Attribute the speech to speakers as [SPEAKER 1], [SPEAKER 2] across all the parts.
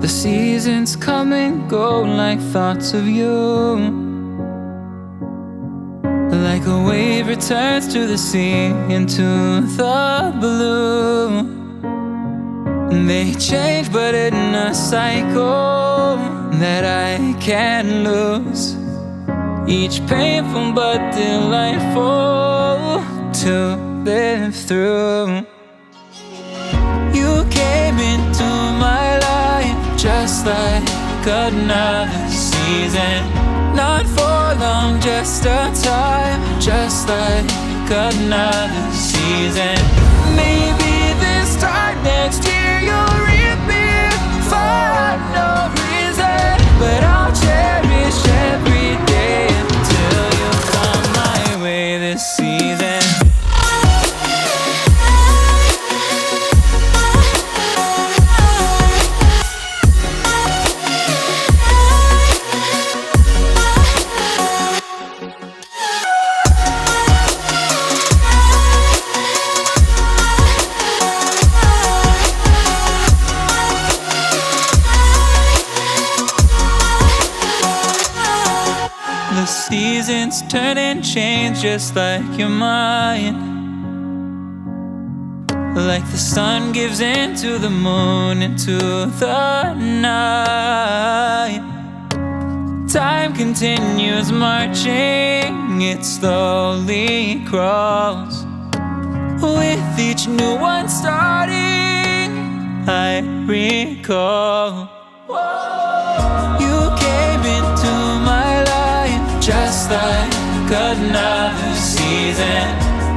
[SPEAKER 1] The seasons come and go like thoughts of you. Like a wave returns to the sea, into the blue. They change but in a cycle that I can't lose. Each painful but delightful to live through. You came into my life just like another season. Not for long, just a time, just like another season. Maybe this time next year you'll reappear for no reason, but I'll cherish every day until you come my way this season. The seasons turn and change just like your mind. Like the sun gives into the moon, into the night. Time continues marching, it slowly crawls. With each new one starting, I recall. You came into my life just like another season.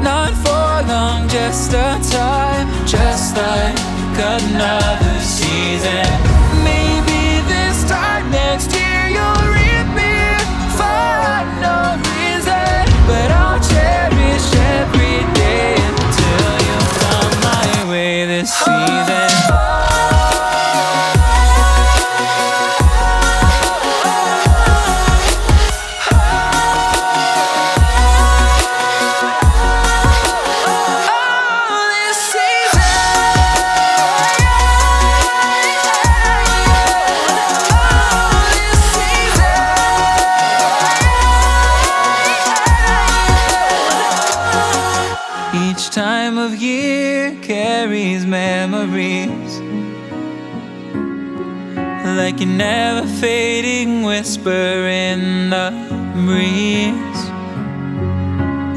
[SPEAKER 1] Not for long, just a time, just like another season. Maybe this time next year you'll reappear for no reason, but I'll cherish every day until you come my way this season. Each time of year carries memories, like a never fading whisper in the breeze.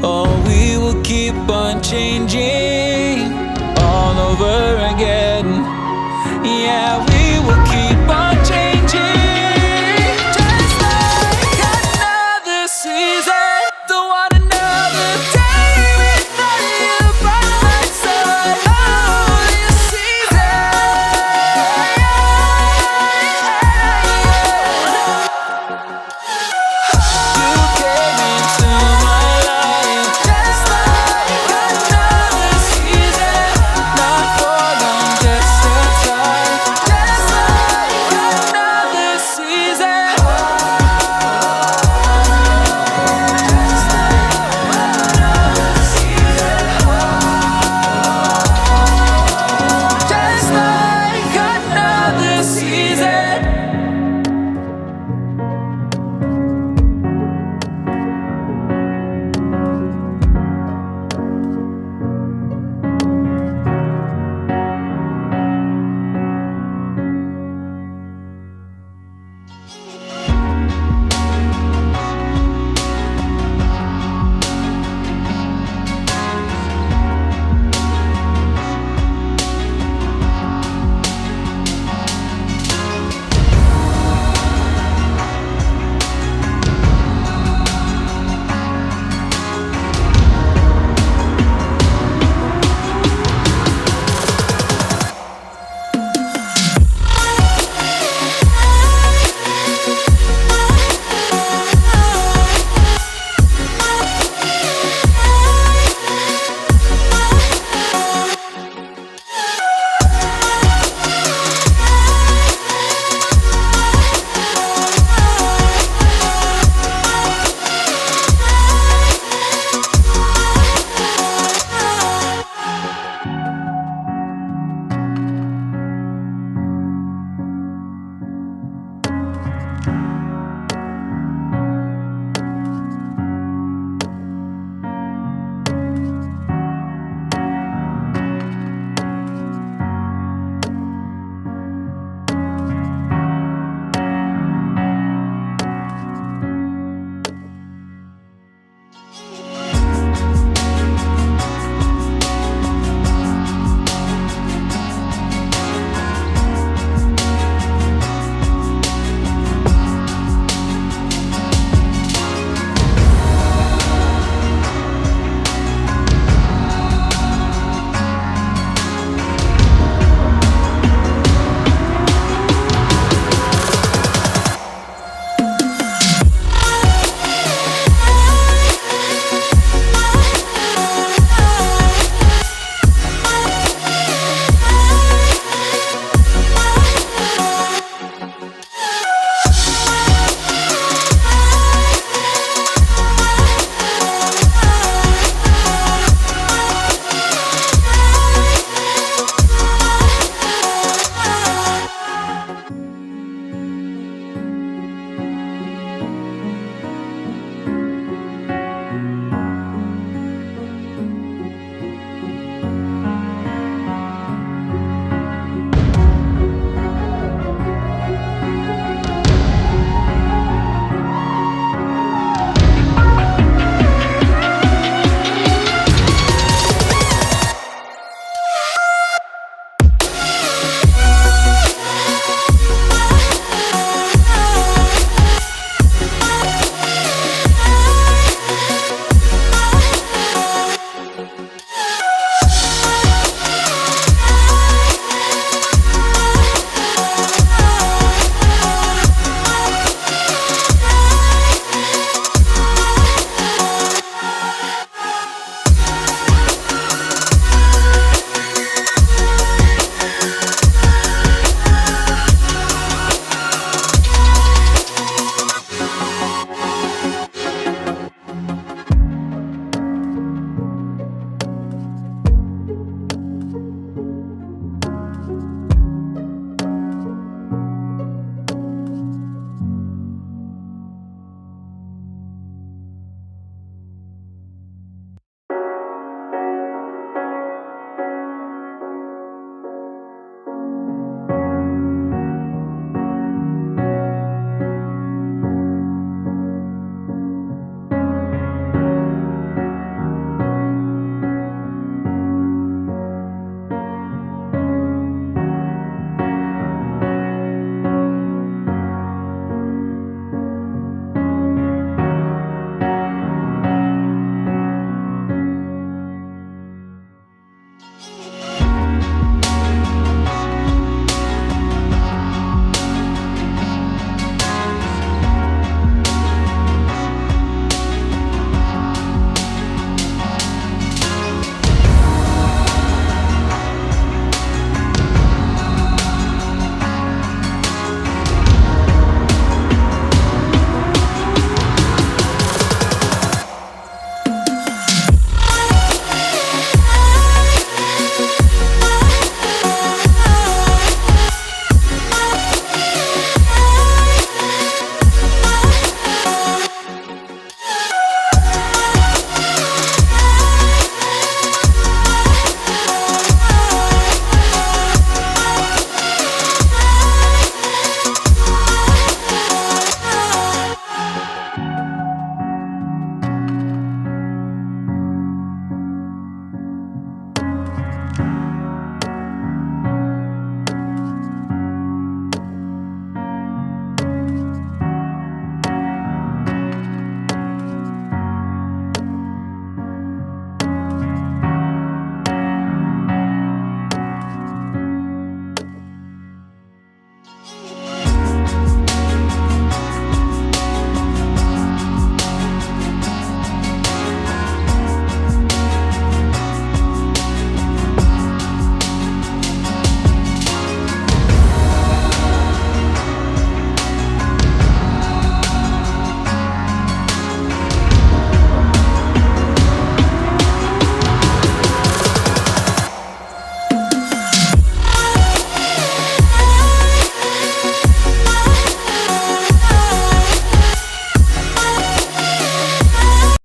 [SPEAKER 1] Oh, we will keep on changing all over again. Yeah,